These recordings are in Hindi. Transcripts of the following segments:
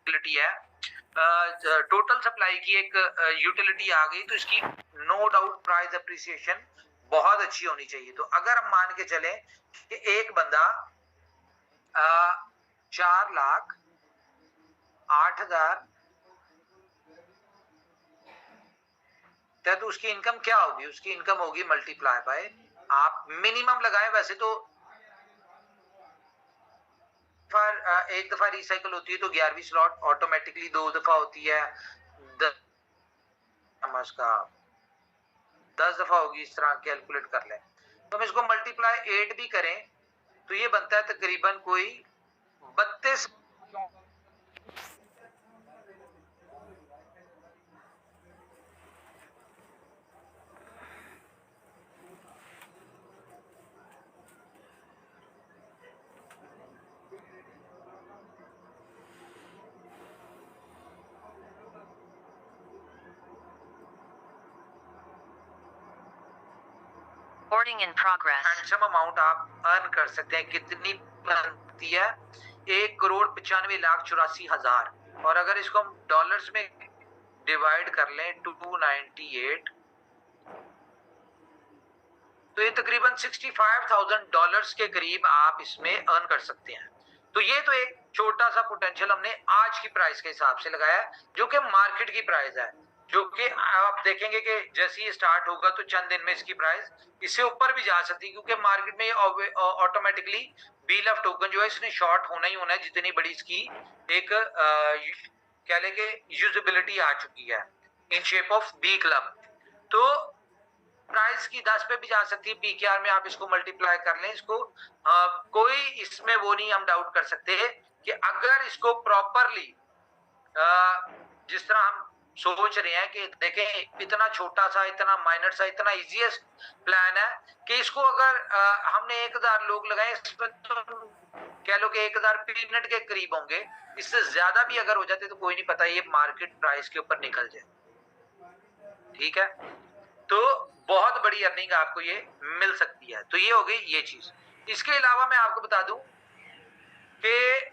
यूटिलिटी है, टोटल सप्लाई की एक यूटिलिटी आ गई, तो इसकी नो डाउट प्राइस अप्रिसिएशन बहुत अच्छी होनी चाहिए। तो अगर हम मान के चलें कि एक बंदा 4,08,000 तो उसकी इनकम क्या होगी? उसकी इनकम होगी मल्टीप्लाई बाय, आप मिनिमम लगाएं, वैसे तो एक दफा रिसाइकल होती है तो 11वीं स्लॉट ऑटोमेटिकली 2 दफा होती है, 10 दफा होगी, इस तरह कैलकुलेट कर लें। तो हम इसको मल्टीप्लाई 8 भी करें तो ये बनता है तकरीबन कोई 32। Recording in progress. Handsome amount आप अर्न कर सकते हैं। कितनी बनती है? 1,95,84,000। और अगर इसको हम डॉलर्स में डिवाइड कर लें 298, तो ये तकरीबन $65,000 के करीब आप इसमें अर्न कर सकते हैं। तो ये तो एक छोटा सा पोटेंशियल हमने आज की प्राइस के हिसाब से लगाया, जो कि मार्केट की प्राइस है, जो कि आप देखेंगे कि जैसे ही स्टार्ट होगा तो चंद दिन में इसकी प्राइस इससे ऊपर भी जा सकती है, क्योंकि मार्केट में ऑटोमेटिकली बील ऑफ टोकन जो है इसने शॉर्ट होना ही होना है, जितनी बड़ी इसकी एक कह लेंगे यूजेबिलिटी आ चुकी है in shape of B club. तो प्राइस की 10 पे भी जा सकती है, पीकेआर में आप इसको मल्टीप्लाई कर लें, इसको कोई इसमें वो नहीं हम डाउट कर सकते कि अगर इसको प्रॉपरली जिस तरह हम सोच रहे हैं कि देखें इतना छोटा सा, इतना माइनर सा, इतना इजीएस्ट प्लान है कि इसको अगर हमने 1,000 लोग लगाए, इसमें तो कह लो कि 1,000 पीनट के करीब होंगे, इससे ज्यादा भी अगर हो जाते तो कोई नहीं पता ये मार्केट प्राइस के ऊपर निकल जाए। ठीक है, तो बहुत बड़ी अर्निंग आपको ये मिल सकती है। तो ये हो गई ये चीज। इसके अलावा मैं आपको बता दूं कि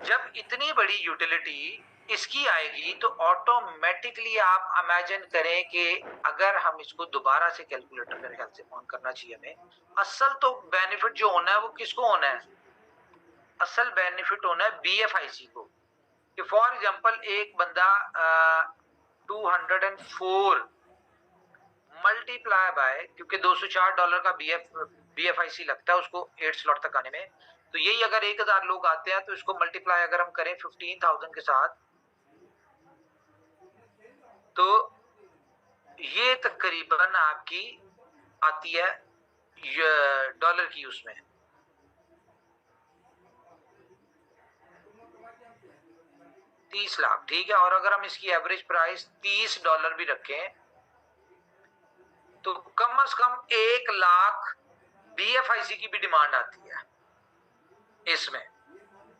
जब इतनी बड़ी यूटिलिटी इसकी आएगी तो ऑटोमेटिकली आप इमेजिन करें कि अगर हम इसको दोबारा से कैलकुलेटर मेरे ख्याल से ऑन करना चाहिए हमें, असल तो बेनिफिट जो होना है वो किसको होना है? असल बेनिफिट होना है BFIC को। कि फॉर एग्जांपल एक बंदा 204 मल्टीप्लाई बाय, क्योंकि $204 का BFIC लगता है उसको 8 स्लॉट तक आने में, तो यही अगर 1,000 लोग आते हैं तो इसको मल्टीप्लाई अगर हम करें 15,000 के साथ, तो ये तकरीबन आपकी आती है डॉलर की उसमें 30 लाख। ठीक है, और अगर हम इसकी एवरेज प्राइस $30 भी रखें तो कम से कम 1 लाख BFIC की भी डिमांड आती है इसमें।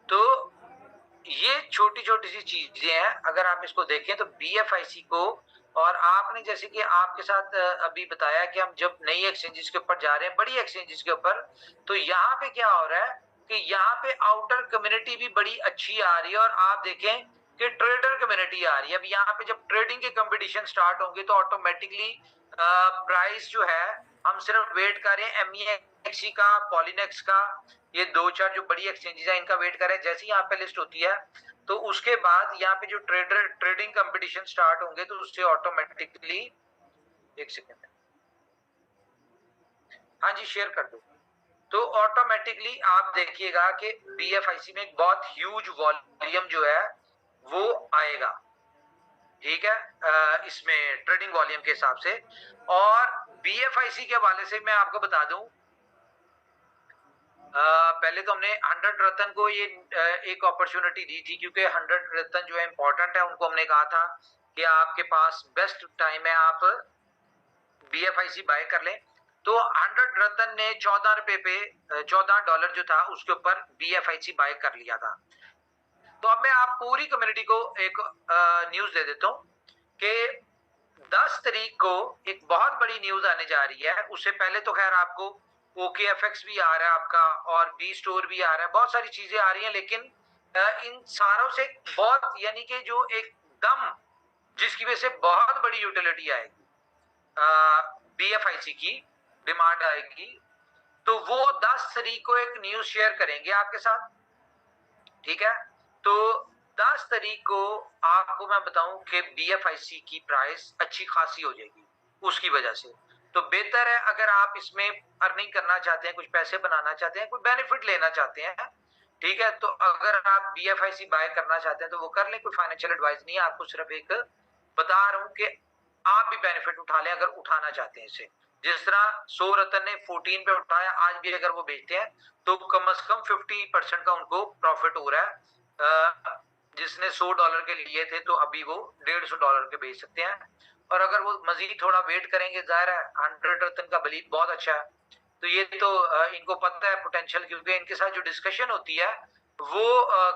तो ये छोटी छोटी सी चीजें हैं, अगर आप इसको देखें तो BFIC को, और आपने जैसे कि आपके साथ अभी बताया कि हम जब नई एक्सचेंजेस के ऊपर जा रहे हैं, बड़ी एक्सचेंजेस के ऊपर, तो यहाँ पे क्या हो रहा है कि यहाँ पे आउटर कम्युनिटी भी बड़ी अच्छी आ रही है, और आप देखें कि ट्रेडर कम्युनिटी आ रही है। अब यहाँ पे जब ट्रेडिंग के कंपटीशन स्टार्ट होंगे तो ऑटोमेटिकली प्राइस जो है, हम सिर्फ वेट कर रहे हैं MEXC का, पॉलिनेक्स का, ये 2-4 जो बड़ी एक्सचेंजेस है इनका वेट कर रहे हैं। जैसे ही यहाँ पे लिस्ट होती है तो उसके बाद यहाँ पे जो ट्रेडिंग कंपटीशन स्टार्ट होंगे तो उससे ऑटोमेटिकली, एक सेकेंड, हाँ जी शेयर कर दो, तो ऑटोमेटिकली आप देखिएगा कि BFIC में एक बहुत ह्यूज वॉल्यूम जो है वो आएगा। ठीक है, इसमें ट्रेडिंग वॉल्यूम के हिसाब से। और BFIC के हवाले से मैं आपको बता दूं, पहले तो हमने 100 रत्न को ये एक अपॉर्चुनिटी दी थी, क्योंकि 100 रत्न जो है इंपॉर्टेंट है। उनको हमने कहा था कि आपके पास बेस्ट टाइम है, आप BFIC बाय कर लें। तो 100 रत्न ने 14 रुपए पे $14 जो था उसके ऊपर BFIC बाय कर लिया था। तो अब मैं आप पूरी कम्युनिटी को एक न्यूज दे देता हूँ कि 10 तारीख को एक बहुत बड़ी न्यूज आने जा रही है। उससे पहले तो खैर आपको OKFX भी आ रहा है आपका, और B स्टोर भी आ रहा है, बहुत सारी चीजें आ रही हैं, लेकिन इन सारों से बहुत, यानी कि जो एकदम जिसकी वजह से बहुत बड़ी यूटिलिटी आएगी, BFIC की डिमांड आएगी, तो वो 10 तारीख को एक न्यूज शेयर करेंगे आपके साथ, ठीक है। तो 10 तारीख को आपको मैं बताऊं कि BFIC की प्राइस अच्छी खासी हो जाएगी उसकी वजह से। तो बेहतर है, अगर आप इसमें अर्निंग करना चाहते हैं, कुछ पैसे बनाना चाहते हैं, कोई बेनिफिट लेना चाहते हैं, ठीक है, तो अगर आप BFIC बाय करना चाहते हैं तो वो कर लें, कोई फाइनेंशियल एडवाइस नहीं है, आपको सिर्फ एक बता रहा हूं कि आप भी बेनिफिट उठा लें अगर उठाना चाहते हैं इसे। जिस तरह 100 रतन ने 14 पे उठाया, आज भी अगर वो बेचते हैं तो कम से कम 50% का उनको प्रॉफिट हो रहा है। जिसने $100 के लिए थे तो अभी वो $150 के बेच सकते हैं, और अगर वो मजीद थोड़ा वेट करेंगे, जाहिर है 100 रतन का बलीद बहुत अच्छा है। तो ये तो इनको पता है पोटेंशियल, क्योंकि इनके साथ जो डिस्कशन होती है वो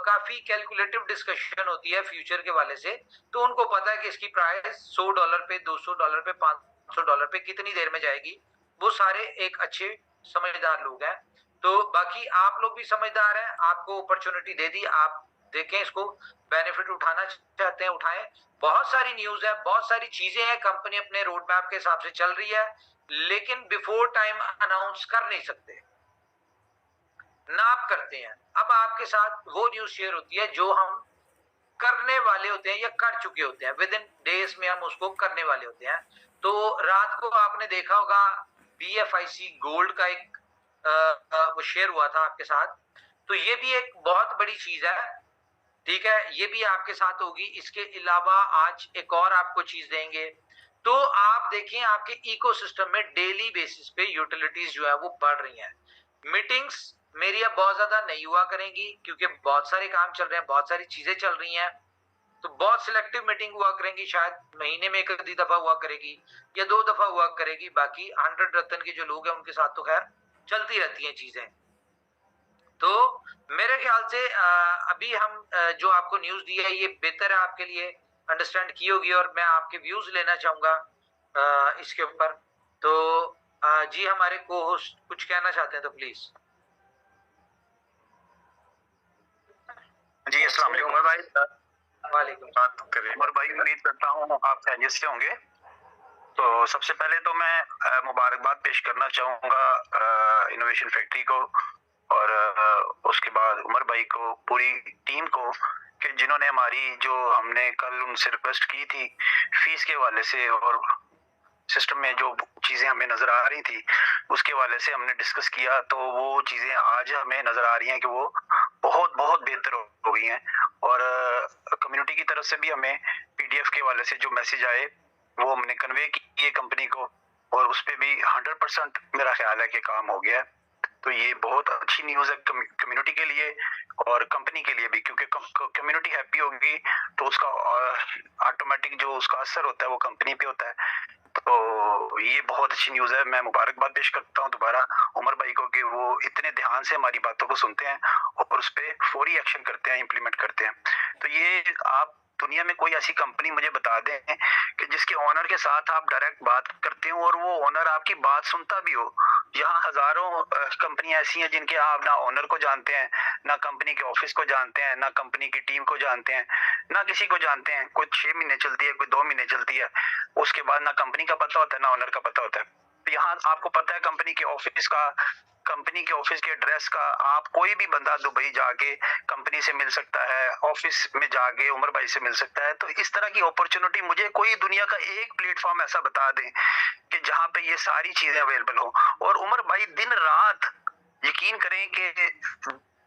काफी कैलकुलेटिव डिस्कशन होती है फ्यूचर के वाले से। तो उनको पता है कि इसकी प्राइस $100 पे, $200 पे, $500 पे कितनी देर में जाएगी। वो सारे एक अच्छे समझदार लोग हैं। तो बाकी आप लोग भी समझदार हैं, आपको अपॉर्चुनिटी दे दी, आप देखें इसको, बेनिफिट उठाना चाहते हैं उठाएं। बहुत सारी न्यूज है, बहुत सारी चीजें हैं, कंपनी अपने रोड मैप के हिसाब से चल रही है, लेकिन बिफोर टाइम अनाउंस कर नहीं सकते, नाप करते हैं। अब आपके साथ वो न्यूज शेयर होती है जो हम करने वाले होते हैं या कर चुके होते हैं, विद इन डेज में हम उसको करने वाले होते हैं। तो रात को आपने देखा होगा BFIC गोल्ड का एक वो शेयर हुआ था आपके साथ, तो ये भी एक बहुत बड़ी चीज है, ठीक है, ये भी आपके साथ होगी। इसके अलावा आज एक और आपको चीज देंगे। तो आप देखें आपके इकोसिस्टम में डेली बेसिस पे यूटिलिटीज जो है वो बढ़ रही हैं। मीटिंग्स मेरी अब बहुत ज्यादा नहीं हुआ करेंगी, क्योंकि बहुत सारे काम चल रहे हैं, बहुत सारी चीजें चल रही हैं, तो बहुत सिलेक्टिव मीटिंग हुआ करेंगी, शायद महीने में एक आधी दफा हुआ करेगी या 2 दफा हुआ करेगी। बाकी 100 रत्न के जो लोग हैं उनके साथ तो खैर चलती रहती हैं चीजें। तो मेरे ख्याल से अभी हम जो आपको न्यूज दी है ये बेहतर है आपके लिए, अंडरस्टैंड की होगी, और मैं आपके व्यूज लेना चाहूंगा इसके ऊपर। तो जी हमारे को होस्ट कुछ कहना चाहते हैं तो प्लीज। जी अस्सलाम वालेकुम उमर भाई। वालेकुम। बात करें उमर भाई, उम्मीद करता हूँ आप खैरियत से होंगे। तो सबसे पहले तो मैं मुबारकबाद पेश करना चाहूँगा इनोवेशन फैक्ट्री को, और उसके बाद उमर भाई को, पूरी टीम को, कि जिन्होंने हमारी, जो हमने कल उनसे रिक्वेस्ट की थी फीस के हवाले से और सिस्टम में जो चीज़ें हमें नज़र आ रही थी उसके हवाले से हमने डिस्कस किया, तो वो चीज़ें आज हमें नज़र आ रही हैं कि वो बहुत बहुत बेहतर हो गई हैं। और कम्युनिटी की तरफ से भी हमें PDF के हवाले से जो मैसेज आए वो हमने कन्वे किए कंपनी को, और उस पर भी 100% मेरा ख्याल है कि काम हो गया है। तो ये बहुत अच्छी न्यूज़ है कम्युनिटी के लिए और कंपनी के लिए भी, क्योंकि कम्युनिटी हैप्पी होगी तो उसका ऑटोमेटिक जो उसका असर होता है वो कंपनी पे होता है। तो ये बहुत अच्छी न्यूज़ है। मैं मुबारकबाद पेश करता हूँ दोबारा उमर भाई को कि वो इतने ध्यान से हमारी बातों को सुनते हैं और उस पर फौरी एक्शन करते हैं, इम्प्लीमेंट करते हैं। तो ये आप दुनिया में कोई ऐसी कंपनी मुझे बता दें कि जिसके ओनर के साथ आप डायरेक्ट बात करते हो और वो ओनर आपकी बात सुनता भी हो। यहाँ हजारों कंपनियां ऐसी हैं जिनके आप ना ओनर को जानते हैं, ना कंपनी के ऑफिस को जानते हैं, ना कंपनी की टीम को जानते हैं, ना किसी को जानते हैं। कोई 6 महीने चलती है, कोई 2 महीने चलती है, उसके बाद ना कंपनी का पता होता है ना ओनर का पता होता है। तो यहाँ आपको पता है कंपनी के ऑफिस का, कंपनी के ऑफिस के एड्रेस का। आप कोई भी बंदा दुबई जाके कंपनी से मिल सकता है, ऑफिस में जाके उमर भाई से मिल सकता है। तो इस तरह की अपॉर्चुनिटी मुझे कोई दुनिया का एक प्लेटफॉर्म ऐसा बता दें कि जहाँ पे ये सारी चीजें अवेलेबल हो। और उमर भाई दिन रात, यकीन करें कि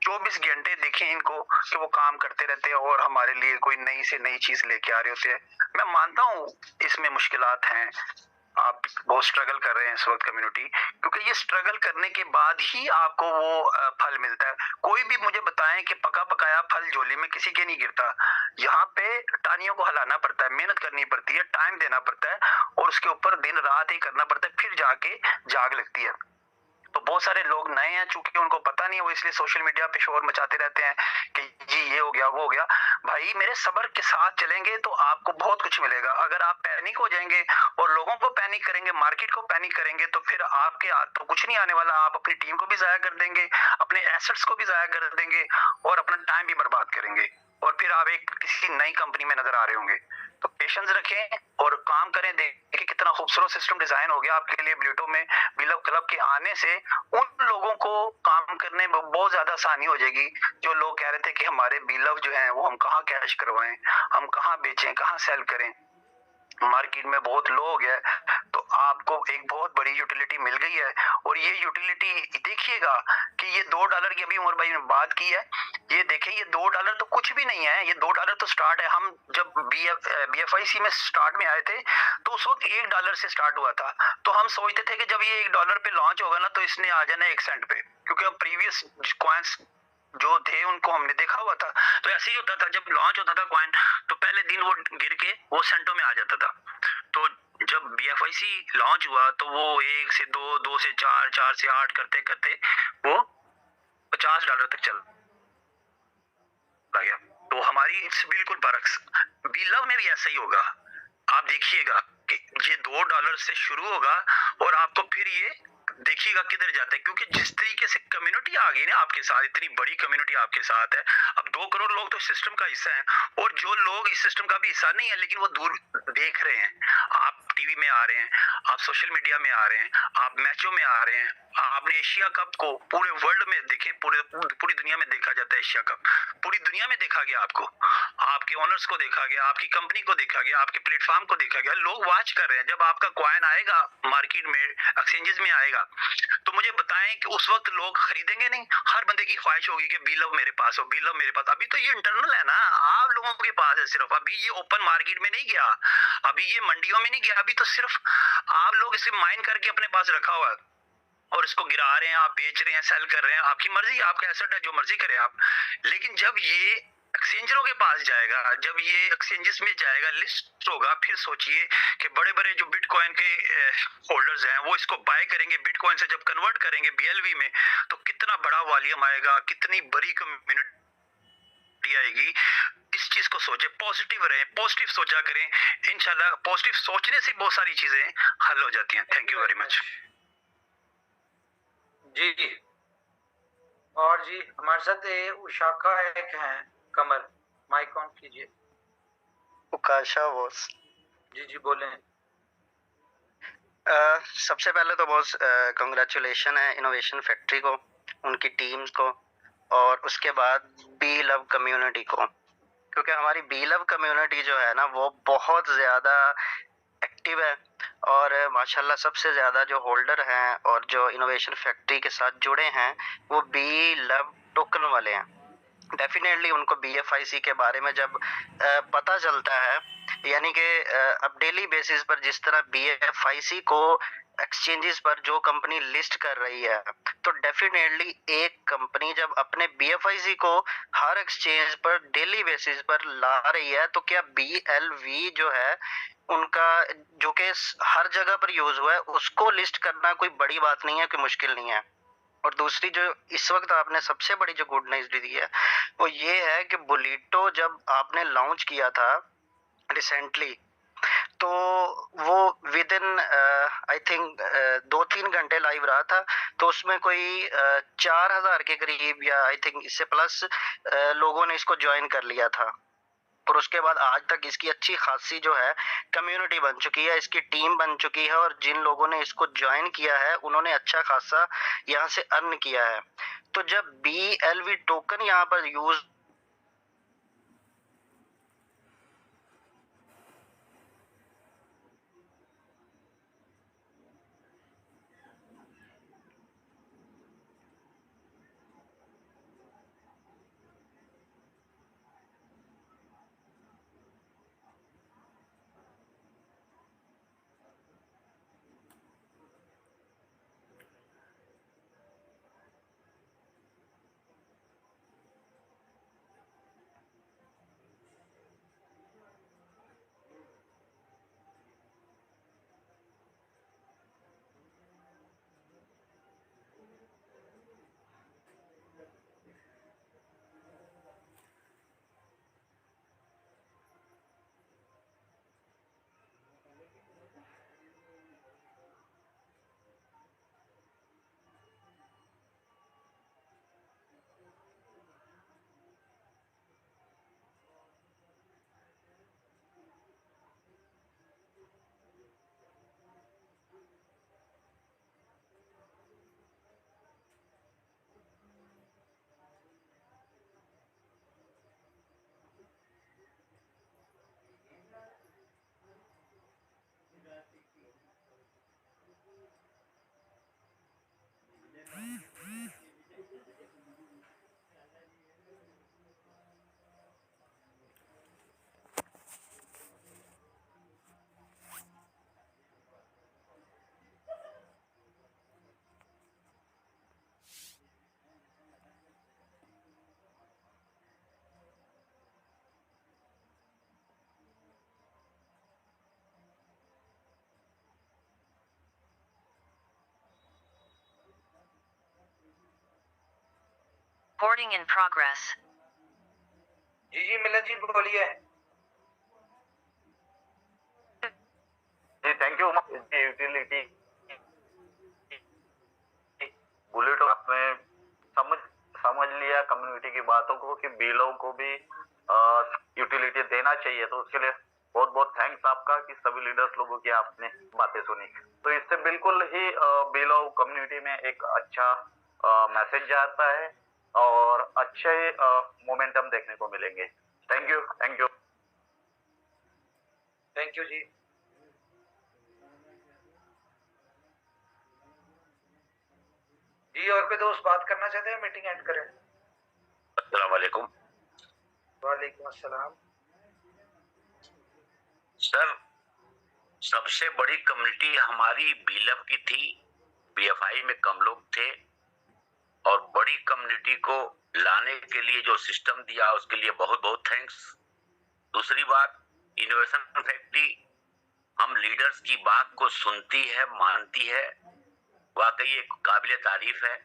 24 घंटे देखें इनको कि वो काम करते रहते हैं और हमारे लिए कोई नई से नई चीज लेके आ रहे होते हैं। मैं मानता हूँ इसमें मुश्किलात हैं, आप बहुत स्ट्रगल कर रहे हैं इस वक्त कम्युनिटी, क्योंकि ये स्ट्रगल करने के बाद ही आपको वो फल मिलता है। कोई भी मुझे बताएं कि पका पकाया फल झोली में किसी के नहीं गिरता। यहाँ पे टानियों को हिलाना पड़ता है, मेहनत करनी पड़ती है, टाइम देना पड़ता है और उसके ऊपर दिन रात ही करना पड़ता है, फिर जाके जाग लगती है। तो बहुत सारे लोग नए हैं, चूंकि उनको पता नहीं है, वो इसलिए सोशल मीडिया पे शोर मचाते रहते हैं कि जी ये हो गया वो हो गया। भाई मेरे सब्र के साथ चलेंगे तो आपको बहुत कुछ मिलेगा। अगर आप पैनिक हो जाएंगे और लोगों को पैनिक करेंगे, मार्केट को पैनिक करेंगे, तो फिर आपके हाथ तो कुछ नहीं आने वाला। आप अपनी टीम को भी जाया कर देंगे, अपने एसेट्स को भी जाया कर देंगे और अपना टाइम भी बर्बाद करेंगे, और फिर आप एक किसी नई कंपनी में नजर आ रहे होंगे। तो पेशेंस रखें और काम करें। देखिए कितना खूबसूरत सिस्टम डिजाइन हो गया आपके लिए ब्लूटो में। बिलव क्लब के आने से उन लोगों को काम करने में बहुत ज्यादा आसानी हो जाएगी जो लोग कह रहे थे कि हमारे बिलव जो है वो हम कहाँ कैश करवाएं, हम कहाँ बेचें, कहाँ सेल करें, मार्केट में बहुत लो हो गया है। तो आपको एक बहुत बड़ी यूटिलिटी मिल गई है, और ये यूटिलिटी देखिएगा कि ये $2 की अभी उमर भाई ने बात की है, ये देखें ये $2 तो कुछ भी नहीं है, ये $2 तो स्टार्ट है। हम जब BFIC में स्टार्ट में आए थे तो उस वक्त $1 से स्टार्ट हुआ था। तो हम सोचते थे कि जब ये $1 पे लॉन्च होगा ना तो इसने आ जाना 1 सेंट पे, क्योंकि अब प्रीवियस कॉइन्स जो थे उनको हमने देखा हुआ था। तो ऐसे ही होता था, जब लॉन्च होता था कॉइन तो पहले दिन वो गिर के वो सेंटों में आ जाता था। तो जब BFIC लॉन्च हुआ तो वो 1 से 2, 2 से 4, 4 से 8 करते करते वो $50 तक चल गया। तो हमारी बिल्कुल बरक्स बिलव में भी ऐसा ही होगा। आप देखिएगा कि ये $2 से शुरू होगा और आपको फिर ये देखिएगा किधर जाता है, क्योंकि जिस तरीके से कम्युनिटी आ गई ना आपके साथ, इतनी बड़ी कम्युनिटी आपके साथ है। अब 2 करोड़ लोग तो इस सिस्टम का हिस्सा हैं, और जो लोग इस सिस्टम का भी हिस्सा नहीं है लेकिन वो दूर देख रहे हैं, आप टीवी में आ रहे हैं, आप सोशल मीडिया में आ रहे हैं, आप मैचों में आ रहे हैं, आपने एशिया कप को पूरे वर्ल्ड में देखे, पूरी दुनिया में देखा जाता है। एशिया कप पूरी दुनिया में देखा गया, आपको आपके ओनर्स को देखा गया, आपकी कंपनी को देखा गया, आपके प्लेटफॉर्म को देखा गया, लोग वॉच कर रहे हैं। जब आपका कॉइन आएगा मार्केट में, एक्सचेंजेस में आएगा, तो मुझे बताएं कि उस वक्त लोग खरीदेंगे नहीं? हर बंदे की ख्वाहिश होगी कि बिलव मेरे पास हो, बिलव मेरे पास। अभी तो ये इंटरनल है ना, आप लोगों के पास है सिर्फ, अभी ये ओपन मार्केट में नहीं गया, अभी ये मंडियों में नहीं गया, अभी तो सिर्फ आप लोग इसे माइन करके अपने पास रखा हुआ है और इसको गिरा रहे हैं, आप बेच रहे हैं, सेल कर रहे हैं, आपकी मर्जी, आपका एसेट है, जो मर्जी करें आप। लेकिन जब ये एक्सचेंजरों के पास जाएगा, जब ये एक्सचेंजेस में जाएगा, लिस्ट होगा, फिर सोचिए कि बड़े बड़े जो बिटकॉइन के होल्डर्स हैं वो इसको बाय करेंगे, बिटकॉइन से जब कन्वर्ट करेंगे BLV में, तो कितना बड़ा वॉल्यूम आएगा, कितनी बड़ी कम्युनिटी आएगी। इस चीज को सोचे, पॉजिटिव रहे, पॉजिटिव सोचा करें, इंशाल्लाह पॉजिटिव सोचने से बहुत सारी चीजें हल हो जाती हैं। Thank you very much. जी। और जी हमारे साथ उषाका एक हैं, कमर, माइक ऑन कीजिए। उकाशा बॉस। जी जी बोलें। सबसे पहले तो बॉस कंग्रेचुलेशन है इनोवेशन फैक्ट्री को, उनकी टीम्स को, और उसके बाद बी लव कम्युनिटी को, क्योंकि हमारी बी लव कम्युनिटी जो है ना वो बहुत ज़्यादा एक्टिव है, और माशाल्लाह सबसे ज़्यादा जो होल्डर हैं और जो इनोवेशन फैक्ट्री के साथ जुड़े हैं वो बी लव टोकन वाले हैं। डेफिनेटली उनको BFIC के बारे में जब पता चलता है, यानी कि अब डेली बेसिस पर जिस तरह BFIC को एक्सचेंजेस पर जो कंपनी लिस्ट कर रही है, तो डेफिनेटली एक कंपनी जब अपने BFIC को हर एक्सचेंज पर डेली बेसिस पर ला रही है, तो क्या BLV जो है उनका, जो कि हर जगह पर यूज हुआ है, उसको लिस्ट करना कोई बड़ी बात नहीं है, कोई मुश्किल नहीं है। और दूसरी जो इस वक्त आपने सबसे बड़ी जो गुड न्यूज दी है वो ये है कि बुलिटो जब आपने लॉन्च किया था रिसेंटली, तो वो विद इन आई थिंक 2-3 घंटे लाइव रहा था, तो उसमें कोई 4000 के करीब या आई थिंक इससे प्लस लोगों ने इसको ज्वाइन कर लिया था। और उसके बाद आज तक इसकी अच्छी खासी जो है कम्युनिटी बन चुकी है, इसकी टीम बन चुकी है, और जिन लोगों ने इसको ज्वाइन किया है उन्होंने अच्छा खासा यहाँ से अर्न किया है। तो जब BLV टोकन यहाँ पर यूज Recording in progress. जी मिलन जी बोलिए। जी थैंक यू। यूटिलिटी बुलेट आपने समझ लिया कम्युनिटी की बातों को कि बीलों को भी यूटिलिटी देना चाहिए, तो उसके लिए बहुत बहुत थैंक्स आपका कि सभी लीडर्स लोगों की आपने बातें सुनी। तो इससे बिल्कुल ही बीलो कम्युनिटी में एक अच्छा मैसेज जाता है और अच्छे मोमेंटम देखने को मिलेंगे। Thank you thank you thank you जी। जी और कोई दोस्त बात करना चाहते हैं? मीटिंग एंड करें। अस्सलाम वालेकुम। वालेकुम अस्सलाम। सर सबसे बड़ी कम्युनिटी हमारी बीलव की थी, बीएफआई में कम लोग थे, और बड़ी कम्युनिटी को लाने के लिए जो सिस्टम दिया उसके लिए बहुत बहुत थैंक्स। दूसरी बात, इनोवेशन फैक्ट्री हम लीडर्स की बात को सुनती है, मानती है, वाकई एक काबिले तारीफ है।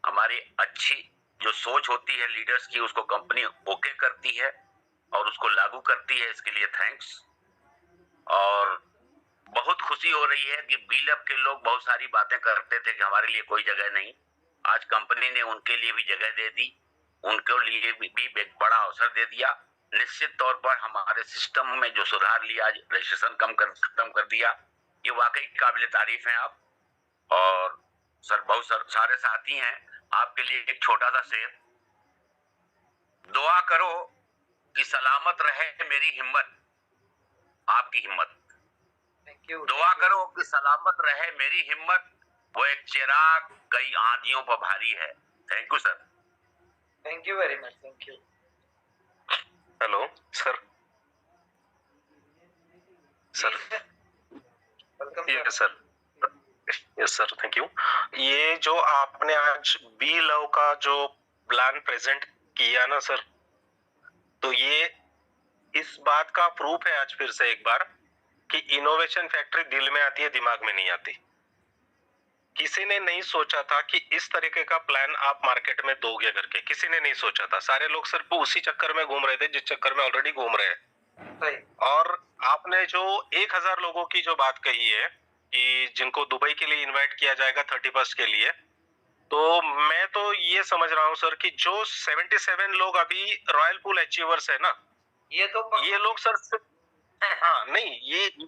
हमारी अच्छी जो सोच होती है लीडर्स की उसको कंपनी ओके करती है और उसको लागू करती है, इसके लिए थैंक्स। और बहुत खुशी हो रही है कि बीलव के लोग बहुत सारी बातें करते थे कि हमारे लिए कोई जगह नहीं, आज कंपनी ने उनके लिए भी जगह दे दी, उनके लिए भी एक बड़ा अवसर दे दिया। निश्चित तौर पर हमारे सिस्टम में जो सुधार लिया, रजिस्ट्रेशन खत्म कर दिया, ये वाकई काबिल तारीफ है आप। और सर बहुत सारे साथी हैं, आपके लिए एक छोटा सा शेर, दुआ करो कि सलामत रहे मेरी हिम्मत, आपकी हिम्मत। Thank you. दुआ करो कि सलामत रहे मेरी हिम्मत, वो एक चिराग कई आंधियों पर भारी है। Thank you sir. Thank you very much. Thank you. Hello sir. Sir welcome yes sir. Yes sir thank you. ये जो आपने आज बी लव का जो प्लान प्रेजेंट किया ना सर, तो ये इस बात का प्रूफ है आज फिर से एक बार कि इनोवेशन फैक्ट्री दिल में आती है, दिमाग में नहीं आती। किसी ने नहीं सोचा था कि इस तरीके का प्लान आप मार्केट में दोगे करके, किसी ने नहीं सोचा था। सारे लोग सिर्फ उसी चक्कर में घूम रहे थे जिस चक्कर में ऑलरेडी घूम रहे हैं। सही। और आपने जो 1000 लोगों की जो बात कही है कि जिनको दुबई के लिए इनवाइट किया जाएगा 31 के लिए, तो मैं तो ये समझ रहा हूँ सर कि जो 77 लोग अभी रॉयल पूल अचीवर्स है ना, ये लोग सर हाँ नहीं,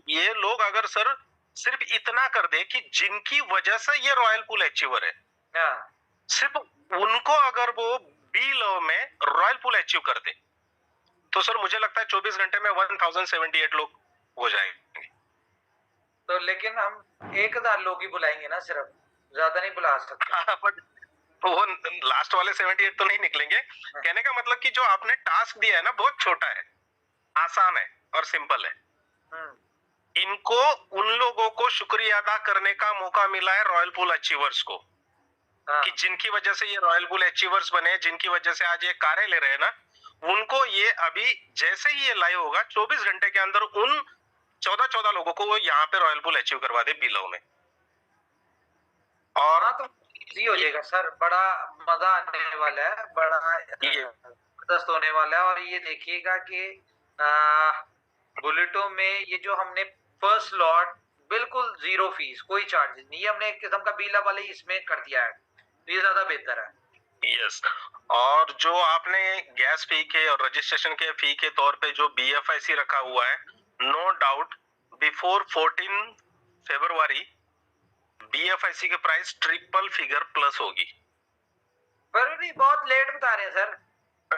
ये लोग अगर सर सिर्फ इतना कर दे कि जिनकी वजह से ये रॉयल पूल अचीवर है, सिर्फ उनको अगर वो बी लव में रॉयल पूल अचीव कर दे, तो सर मुझे लगता है 24 घंटे में 1078 लोग हो जाएंगे। तो लेकिन हम 1000 लोग ही बुलाएंगे ना, सिर्फ ज्यादा नहीं बुला सकते। हाँ, बट वो लास्ट वाले 78 तो नहीं निकलेंगे। कहने का मतलब कि जो आपने टास्क दिया है ना, बहुत छोटा है, आसान है और सिंपल है। इनको उन लोगों को शुक्रिया अदा करने का मौका मिला है रॉयल पूल अचीवर्स को, कि जिनकी वजह से ये रॉयल पूल अचीवर्स बने, जिनकी वजह से आज ये कारें ले रहे हैं ना, उनको ये अभी जैसे ही ये लाइव होगा 24 घंटे के अंदर उन 14 लोगों को वो यहाँ पे रॉयल पूल अचीव करवा दे बिलो में। और तो इजी हो जाएगा सर, बड़ा मजा आने वाला है, बड़ा जबरदस्त होने वाला है। और ये देखिएगा कि बुलेटों में ये जो हमने फर्स्ट लॉट बिल्कुल 0 फीस, कोई चार्जेस नहीं, ये हमने एक किस्म का बीला वाले इसमें कर दिया है, तो ये ज्यादा बेहतर है। यस। और जो आपने गैस फी के और रजिस्ट्रेशन के फी के तौर पे जो BFIC रखा हुआ है, नो डाउट बिफोर 14 फरवरी BFIC के प्राइस ट्रिपल फिगर प्लस होगी। फरवरी बहुत लेट बता रहे हैं सर।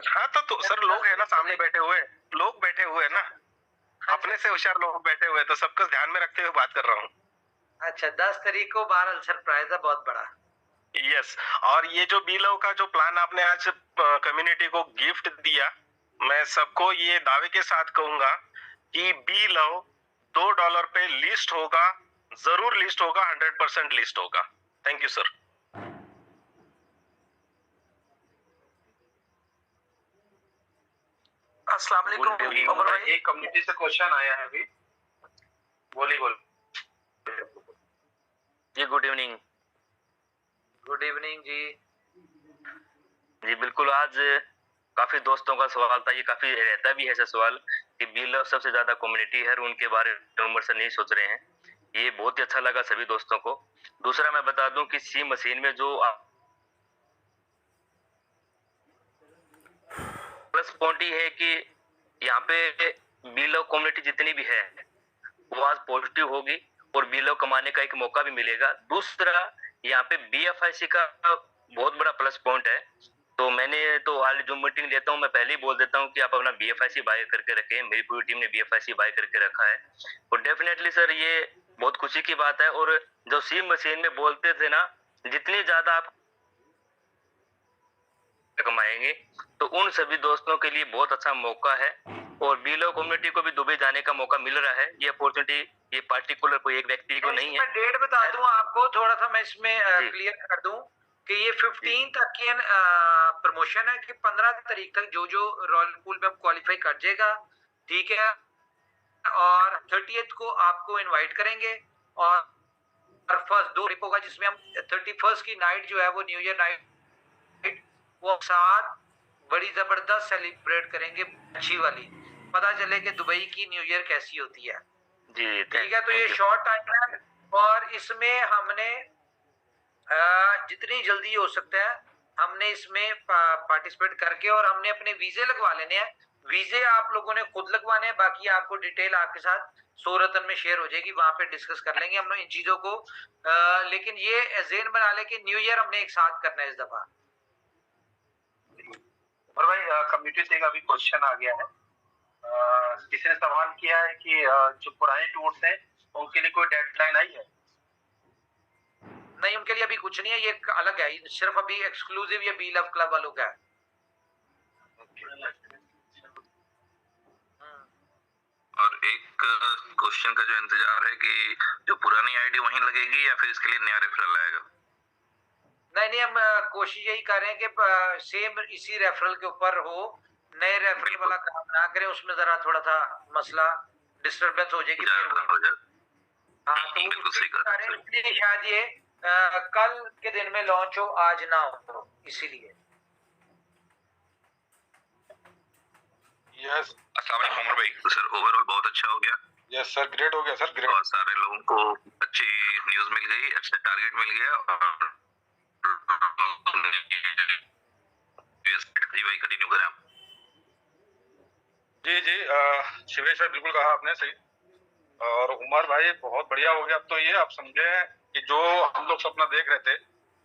हाँ तो सर लोग है ना सामने बैठे हुए, लोग बैठे हुए ना, अपने से होशियार लोग बैठे हुए, तो सबको ध्यान में रखते हुए बात कर रहा हूँ। अच्छा 10 तारीख को 12 सरप्राइज है बहुत बड़ा। यस। और ये जो बीलव का जो प्लान आपने आज कम्युनिटी को गिफ्ट दिया, मैं सबको ये दावे के साथ कहूंगा कि बीलव $2 पे लिस्ट होगा, जरूर लिस्ट होगा, 100% लिस्ट होगा। Thank you sir. अस्सलाम वालेकुम उमर भाई, एक कम्युनिटी से क्वेश्चन आया है अभी, बोलिए। जी गुड इवनिंग। गुड इवनिंग जी। जी बिल्कुल, आज काफी दोस्तों का सवाल था, ये काफी रहता भी है ऐसा सवाल कि बी लव सबसे ज्यादा कम्युनिटी है और उनके बारे में उम्र से नहीं सोच रहे हैं। ये बहुत ही अच्छा लगा सभी दोस्तों को। दूसरा मैं बता दूं कि सी मशीन में जो प्लस पॉइंट ये है कि यहाँ पे बी लव कम्युनिटी जितनी भी है वो आज पॉजिटिव होगी और बी लव कमाने का एक मौका भी मिलेगा। दूसरा यहाँ पे BFIC का बहुत बड़ा प्लस पॉइंट है। तो मैंने तो हाल जो मीटिंग लेता हूँ मैं पहले ही बोल देता हूँ कि आप अपना BFIC बाय करके रखें। मेरी पूरी टीम ने BFIC बाय करके रखा है और डेफिनेटली सर ये बहुत खुशी की बात है। और जो सी मशीन में बोलते थे ना, जितनी ज्यादा आप कमाएंगे तो उन सभी दोस्तों के लिए बहुत अच्छा मौका है। और बीलो कम्युनिटी को भी दुबई जाने का मौका मिल रहा है। ये अपॉर्चुनिटी ये पार्टिकुलर कोई एक व्यक्ति को नहीं है। मैं डेट बता दूं आपको, थोड़ा सा मैं इसमें क्लियर कर दूं कि ये 15 तक की प्रमोशन है कि 15 तारीख तक जो जो रॉयल पूल में क्वालिफाई कर जाएगा, ठीक है, और 30th को आपको इनवाइट करेंगे और फर्स्ट 2 ट्रिप होगा जिसमें हम 31st की नाइट जो है वो न्यू ईयर नाइट वो साथ बड़ी जबरदस्त सेलिब्रेट करेंगे, अच्छी वाली, पता चले कि दुबई की न्यू ईयर कैसी होती है। जी ठीक है, तो ये शॉर्ट टाइम है और इसमें हमने जितनी जल्दी हो सकता है हमने इसमें पार्टिसिपेट करके और हमने अपने वीजे लगवा लेने हैं। वीजे आप लोगों ने खुद लगवाने हैं, बाकी आपको डिटेल आपके साथ सोरतन में शेयर हो जाएगी, वहां पे डिस्कस कर लेंगे हम लोग इन चीजों को। लेकिन ये जेन बना ले कि न्यू ईयर हमने एक साथ करना है इस दफा। और भाई कम्युनिटी से एक अभी क्वेश्चन आ गया है, किसी ने सवाल किया है कि जो पुराने टूर्स हैं उनके लिए कोई डेडलाइन आई है? नहीं, उनके लिए अभी कुछ नहीं है, ये अलग है, सिर्फ अभी एक्सक्लूसिव ये बी लव क्लब वालों का है। और एक क्वेश्चन का जो इंतजार है कि जो पुरानी आईडी वहीं लगेगी या फिर इसके लिए नया रेफरल आएगा? नहीं, हम कोशिश यही कर रहे हैं कि सेम इसी रेफरल के ऊपर हो, नए रेफरल वाला काम ना करें, उसमें जरा थोड़ा सा मसला डिस्टरबेंस हो जाएगी। हाँ, तो इसलिए शायद ये कल के दिन में लॉन्च हो, आज ना हो, इसीलिए। यस, अस्सलाम वालेकुम उमर भाई। तो सर ओवरऑल बहुत अच्छा हो गया। यस सर, ग्रेट हो गया सर, ग्रेट। और सारे लोगों को अच्छी न्यूज़ मिल गई, अच्छा टारगेट मिल गया और भाई कंटिन्यू करें आप। जी जी, शिवेश भाई बिल्कुल कहा आपने सही। और उमर भाई बहुत बढ़िया हो गया। अब तो ये आप समझे कि जो हम लोग सपना देख रहे थे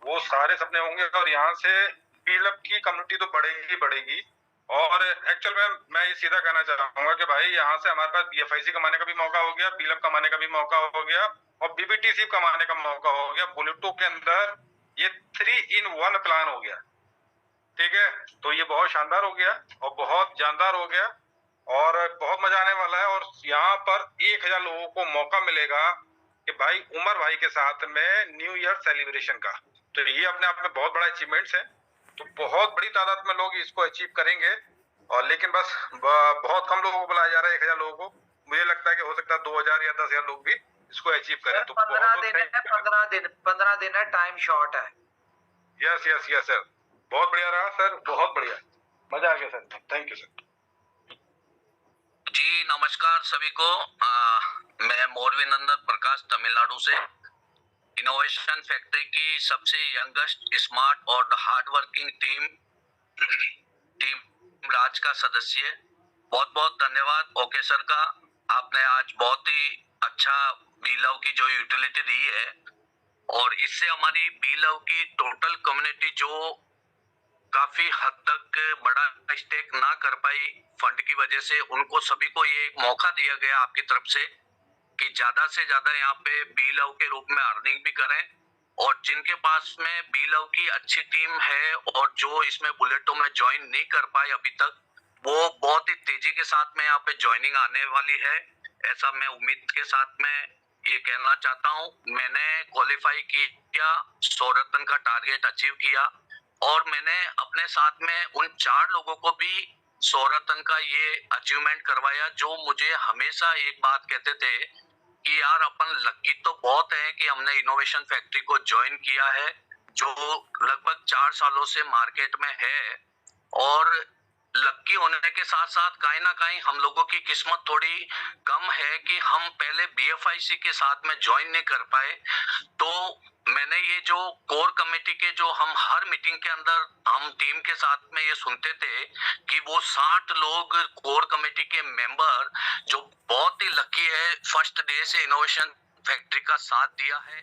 वो सारे सपने होंगे और यहाँ से बीलअप की कम्युनिटी तो बढ़ेगी बढ़ेगी। और एक्चुअल में मैं ये सीधा कहना चाहूंगा कि भाई यहाँ से हमारे पास BFIC कमाने का भी मौका हो गया, बीलअप कमाने का भी मौका हो गया और BBTC कमाने का मौका हो गया। बुलेटो के अंदर ये 3-in-1 प्लान हो गया। ठीक है, तो ये बहुत शानदार हो गया और बहुत जानदार हो गया और बहुत मजा आने वाला है। और यहाँ पर 1000 लोगों को मौका मिलेगा कि भाई उमर भाई के साथ में न्यू ईयर सेलिब्रेशन का। तो ये अपने आप में बहुत बड़ा अचीवमेंट्स है। तो बहुत बड़ी तादाद में लोग इसको अचीव करेंगे और लेकिन बस बहुत कम लोगों को बुलाया जा रहा है, 1000 लोगों को। मुझे लगता है कि हो सकता है 2000 या 10,000 लोग भी इसको अचीव करें। तो 15 दिन है, टाइम शॉर्ट है। यस यस यस सर, बहुत बढ़िया रहा सर, बहुत बढ़िया, मजा आ गया सर, थैंक यू सर। जी नमस्कार सभी को। मैं मोरवी नंदन प्रकाश तमिलनाडु से, इनोवेशन फैक्ट्री की सबसे यंगेस्ट, स्मार्ट और हार्ड वर्किंग टीम राज का सदस्य। बहुत बहुत धन्यवाद ओके सर का, आपने आज बहुत ही अच्छा बीलव की जो यूटिलिटी दी है और इससे हमारी बीलव की टोटल कम्युनिटी जो काफी हद तक बड़ा स्टेक ना कर पाई फंड की वजह से, उनको सभी को ये मौका दिया गया आपकी तरफ से कि ज्यादा से ज्यादा यहाँ पे बीलव के रूप में अर्निंग भी करें। और जिनके पास में बीलव की अच्छी टीम है और जो इसमें बुलेटो में ज्वाइन नहीं कर पाए अभी तक, वो बहुत ही तेजी के साथ में यहाँ पे ज्वाइनिंग आने वाली है, ऐसा मैं उम्मीद के साथ में ये कहना चाहता हूँ। मैंने क्वालिफाई किया, 100 रत्न का टारगेट अचीव किया और मैंने अपने साथ में उन 4 लोगों को भी 100 रत्न का ये अचीवमेंट करवाया जो मुझे हमेशा एक बात कहते थे कि यार अपन लकी तो बहुत है कि हमने इनोवेशन फैक्ट्री को ज्वाइन किया है, जो लगभग 4 सालों से मार्केट में है, और लक्की होने के साथ साथ कहीं ना कहीं हम लोगों की किस्मत थोड़ी कम है कि हम पहले BFIC के साथ में ज्वाइन नहीं कर पाए। तो मैंने ये जो कोर कमेटी के जो हम हर मीटिंग के अंदर हम टीम के साथ में ये सुनते थे कि वो 60 लोग कोर कमेटी के मेंबर जो बहुत ही लकी है, फर्स्ट डे से इनोवेशन फैक्ट्री का साथ दिया है।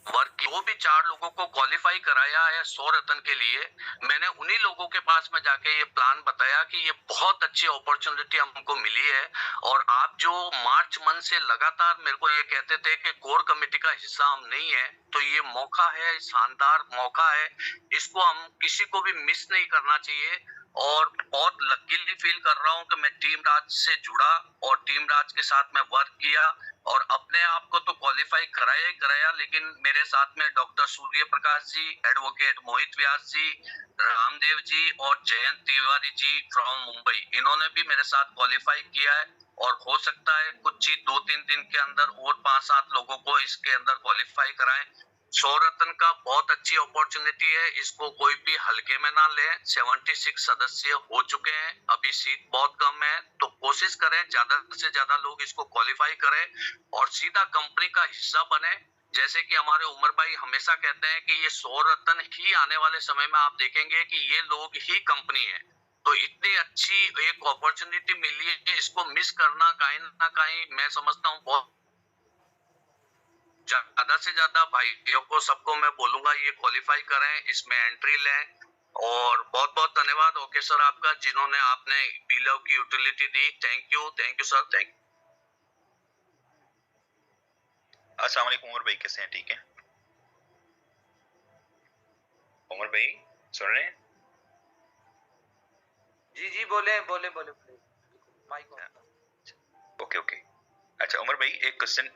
वर्क वो भी 4 लोगों को क्वालिफाई कराया है 100 रत्न के लिए। मैंने उन्हीं लोगों के पास में जाके ये प्लान बताया कि ये बहुत अच्छी अपॉर्चुनिटी हमको मिली है, और आप जो मार्च मंथ से लगातार मेरे को ये कहते थे कि कोर कमेटी का हिस्सा हम नहीं है, तो ये मौका है, शानदार मौका है, इसको हम किसी को भी मिस नहीं करना चाहिए। और बहुत लकीली फील कर रहा हूँ कि मैं टीम राज से जुड़ा और टीम राज के साथ में वर्क किया, और अपने आप को तो क्वालिफाई कराया ही कराया, लेकिन मेरे साथ में डॉक्टर सूर्य प्रकाश जी, एडवोकेट मोहित व्यास जी, रामदेव जी और जयंत तिवारी जी फ्रॉम मुंबई, इन्होंने भी मेरे साथ क्वालिफाई किया है। और हो सकता है कुछ चीज 2-3 दिन के अंदर और 5-7 लोगों को इसके अंदर क्वालिफाई कराएं। 100 रत्न का बहुत अच्छी अपॉर्चुनिटी है, इसको कोई भी हल्के में ना ले। 76 सदस्य हो चुके हैं, अभी सीट बहुत कम है, तो कोशिश करें ज्यादा से ज्यादा लोग इसको क्वालिफाई करें और सीधा कंपनी का हिस्सा बने। जैसे कि हमारे उमर भाई हमेशा कहते हैं कि ये 100 रत्न ही आने वाले समय में आप देखेंगे कि ये लोग ही कंपनी है। तो इतनी अच्छी एक अपॉर्चुनिटी मिली है, इसको मिस करना कहीं ना कहीं मैं समझता हूँ बहुत। ज्यादा से ज्यादा भाइयों को सबको मैं बोलूंगा ये क्वालिफाई करें, इसमें एंट्री लें। और बहुत बहुत धन्यवाद ओके सर आपका, जिन्होंने आपने बीलव की utility the. Thank you sir, thank you. अस्सलाम वालेकुम उमर भाई, कैसे हैं? ठीक है उमर भाई, सुन रहे हैं? जी बोले बोले बोले बोले माइक ऑन। ओके। अच्छा उमर भाई, एक क्वेश्चन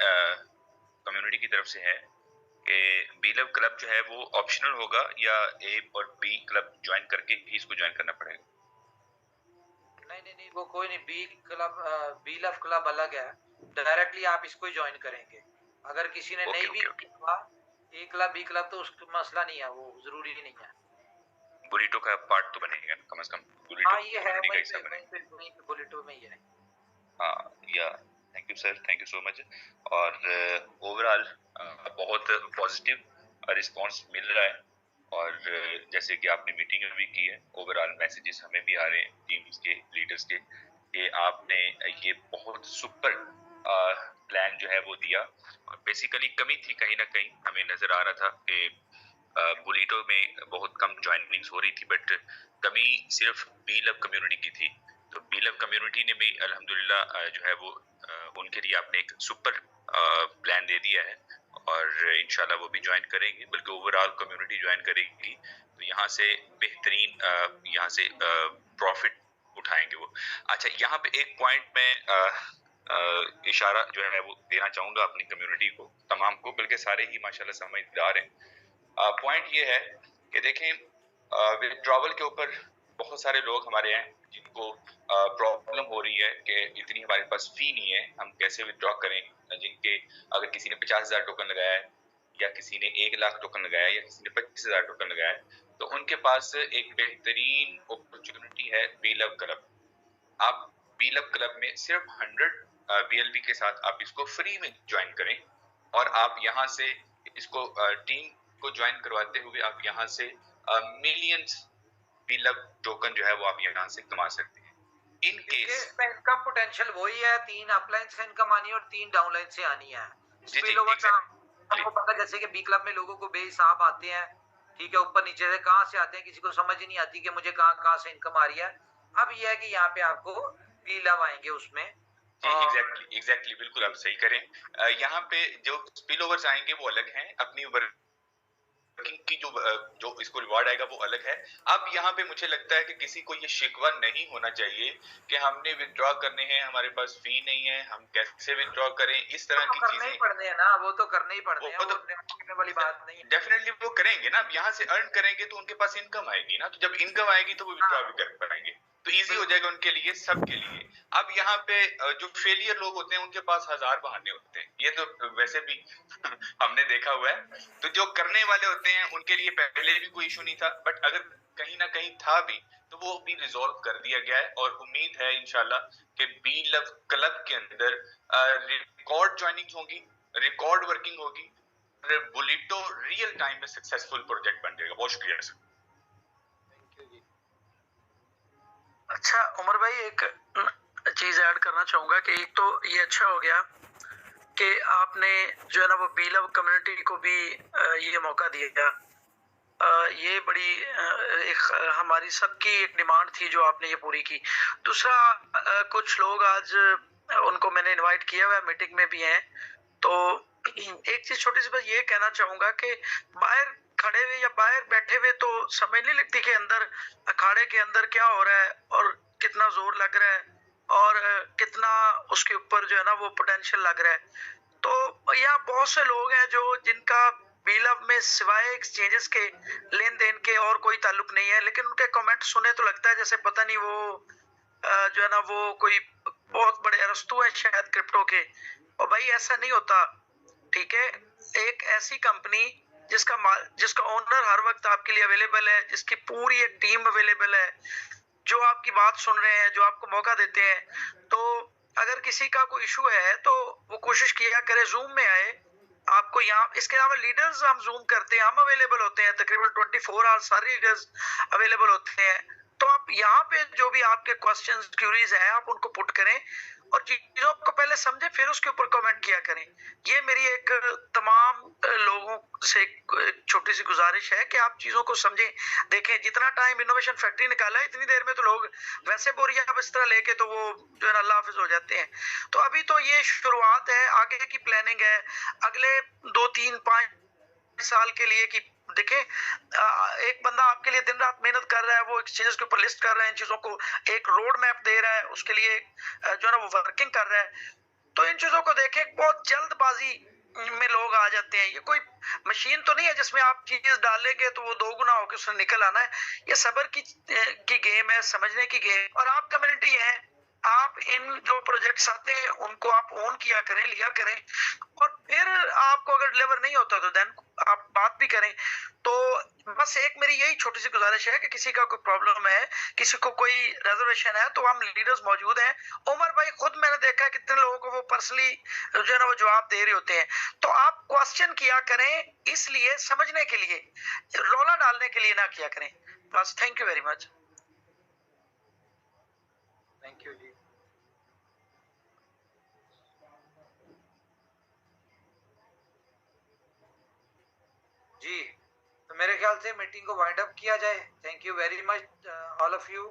कम्युनिटी की तरफ से है कि बीलव क्लब जो है वो ऑप्शनल होगा या ए और बी क्लब ज्वाइन करके ही इसको ज्वाइन करना पड़ेगा? नहीं, वो कोई नहीं। बीलव क्लब अलग है, डायरेक्टली आप इसको ही ज्वाइन करेंगे। अगर किसी ने नहीं भी किया ए क्लब बी क्लब तो उसका मसला नहीं है, वो जरूरी नहीं है। बुलिटो का पार्ट तो बनेगा कम से कम, बुलिटो ये है वहीं पे बुलिटो में ही है। हाँ या thank you sir, thank you so much. और ओवरऑल बहुत पॉजिटिव रिस्पांस मिल रहा है, और जैसे कि आपने मीटिंग में भी की है, ओवरऑल मैसेजेस हमें भी आ रहे हैं टीम्स के लीडर्स के कि आपने ये बहुत सुपर प्लान जो है वो दिया। और बेसिकली कमी थी कहीं ना कहीं, हमें नजर आ रहा था कि बुलिटो में बहुत कम ज्वाइनिंग्स हो रही थी, बट कमी सिर्फ बीलव कम्युनिटी की थी। तो बीलव कम्युनिटी ने भी अल्हम्दुलिल्लाह जो है वो उनके लिए आपने एक सुपर प्लान दे दिया है, और इंशाल्लाह वो भी ज्वाइन करेंगे, बल्कि ओवरऑल कम्युनिटी ज्वाइन करेगी। तो यहाँ से बेहतरीन यहाँ से प्रॉफिट उठाएंगे वो। अच्छा, यहाँ पे एक पॉइंट में इशारा जो है वो देना चाहूंगा अपनी कम्युनिटी को, तमाम को, बल्कि सारे ही माशाल्लाह समझदार हैं। पॉइंट ये है कि देखें, विड्रॉवल के ऊपर बहुत सारे लोग हमारे हैं जिनको प्रॉब्लम हो रही है कि इतनी हमारे पास फी नहीं है, हम कैसे विड्रॉ करें। जिनके अगर किसी ने 50,000 टोकन लगाया है, या किसी ने 1 लाख टोकन लगाया है, या किसी ने 25,000 टोकन लगाया है, तो उनके पास एक बेहतरीन अपॉर्चुनिटी है बीलव क्लब। आप बीलव क्लब में सिर्फ 100 BLV के साथ आप इसको फ्री में ज्वाइन करें, और आप यहाँ से इसको टीम को ज्वाइन करवाते हुए आप यहाँ से मिलियंस बीलव टोकन जो है वो आप यहाँ से कमा सकते हैं। इन केस इनकम पोटेंशियल वही है, 3 अपलाइन से इनकम आनी है और 3 डाउनलाइन से आनी है। आपको पता है जैसे कि बी क्लब में लोगों को बेहिसाब आते हैं, ठीक है, ऊपर नीचे से कहां से आते हैं, किसी को समझ ही नहीं आती कि मुझे कहां से इनकम आ रही है। अब यह है कि यहाँ पे आपको बीलव आएंगे उसमें। एग्जैक्टली बिल्कुल आप सही करें। यहाँ पे जो स्पिल ओवर्स आएंगे वो अलग हैं, अपनी वर्किंग की जो इसको रिवार्ड आएगा वो अलग है। अब यहाँ पे मुझे लगता है कि किसी को ये शिकवा नहीं होना चाहिए कि हमने विथड्रॉ करने हैं, हमारे पास फी नहीं है, हम कैसे विथड्रॉ करें, इस तरह की चीजें पड़ने हैं ना, वो तो करने ही पड़ने हैं, वो वाली बात नहीं है। डेफिनेटली वो करेंगे ना, यहाँ से अर्न करेंगे तो उनके पास इनकम आएगी ना, तो जब इनकम आएगी तो वो विथड्रॉ भी कर पाएंगे। तो इजी हो जाएगा उनके लिए, सबके लिए। अब यहाँ पे जो फेलियर लोग होते हैं उनके पास हजार बहाने होते हैं, ये तो वैसे भी हमने देखा हुआ है। तो जो करने वाले होते हैं उनके लिए पहले भी कोई इशू नहीं था, बट अगर कहीं ना कहीं था भी तो वो भी रिजॉल्व कर दिया गया है। और उम्मीद है इंशाल्लाह कि बी लव क्लब के अंदर रिकॉर्ड ज्वाइनिंग होगी, रिकॉर्ड वर्किंग होगी, बुलिटो रियल टाइम में सक्सेसफुल प्रोजेक्ट बन जाएगा। बहुत शुक्रिया सर। अच्छा उमर भाई, एक चीज ऐड करना चाहूंगा कि एक तो ये अच्छा हो गया कि आपने जो है ना वो बी लव कम्युनिटी को भी ये मौका दिया। ये बड़ी एक हमारी सबकी एक डिमांड थी जो आपने ये पूरी की। दूसरा कुछ लोग आज उनको मैंने इनवाइट किया हुआ मीटिंग में भी हैं, तो एक चीज छोटी सी बस ये कहना चाहूंगा कि बाहर खड़े हुए या बाहर बैठे हुए तो समझ नहीं लगती कि अंदर अखाड़े के अंदर क्या हो रहा है और कितना जोर लग रहा है और कितना उसके ऊपर जो है ना वो पोटेंशियल लग रहा है। तो यहाँ बहुत से लोग हैं जो जिनका बी लव में सिवाय एक्सचेंजेस के लेन देन के और कोई ताल्लुक नहीं है, लेकिन उनके कमेंट सुने तो लगता है जैसे पता नहीं वो जो है ना वो कोई बहुत बड़े अरस्तू है शायद क्रिप्टो के। और भाई ऐसा नहीं होता, ठीक है। एक ऐसी कंपनी जिसका ओनर हर वक्त आपके लिए अवेलेबल है, जिसकी पूरी एक टीम अवेलेबल है, जो आपकी बात सुन रहे हैं, जो आपको मौका देते हैं। तो अगर किसी का कोई इशू है तो वो कोशिश किया करे जूम में आए। आपको यहाँ इसके अलावा लीडर्स हम जूम करते हैं, हम अवेलेबल होते हैं, तकरीबन 24 आवर्स सारे लीडर्स अवेलेबल होते हैं। तो आप यहाँ पे जो भी आपके क्वेश्चंस क्यूरीज हैं आप उनको पुट करें और चीजों को पहले समझे फिर उसके ऊपर कमेंट किया करें। ये मेरी एक तमाम लोगों से छोटी सी गुजारिश है कि आप चीजों को समझें, देखें। जितना टाइम इनोवेशन फैक्ट्री निकाला है इतनी देर में तो लोग वैसे बोरिया बिस्तरा लेके तो वो जो है ना अल्लाह हाफिज हो जाते हैं। तो अभी तो ये शुरुआत है, आगे की प्लानिंग है अगले 2, 3, 5 साल के लिए कि देखें एक बंदा आपके लिए दिन रात मेहनत कर रहा है, वो एक्सचेंजेस के ऊपर लिस्ट कर रहा है, इन चीजों को एक रोड मैप दे रहा है, उसके लिए जो है ना वो वर्किंग कर रहा है। तो इन चीजों को देखें, बहुत जल्दबाजी में लोग आ जाते हैं। ये कोई मशीन तो नहीं है जिसमें आप चीज डालेंगे तो वो 2 गुना होकर उसने निकल आना है। ये सब्र की गेम है, समझने की गेम। और आप कम्युनिटी है, आप इन जो प्रोजेक्ट्स आते हैं उनको आप ओन किया करें, लिया करें, और फिर आपको अगर डिलीवर नहीं होता तो देन आप बात भी करें। तो बस एक मेरी यही छोटी सी गुजारिश है कि किसी का कोई प्रॉब्लम है, किसी को कोई रिजर्वेशन है, तो हम लीडर्स मौजूद हैं। उमर भाई खुद मैंने देखा है कितने लोगों को वो पर्सनली जो है ना वो जवाब दे रहे होते हैं। तो आप क्वेश्चन किया करें, इसलिए समझने के लिए, रौला डालने के लिए ना किया करें। बस thank you very much. Thank you जी। जी तो मेरे ख्याल से मीटिंग को वाइंड अप किया जाए। Thank you very much all of you.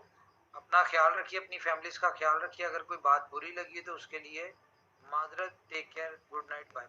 अपना ख्याल रखिए, अपनी फैमिलीज का ख्याल रखिए। अगर कोई बात बुरी लगी तो उसके लिए माजरत। Take care, good night, bye.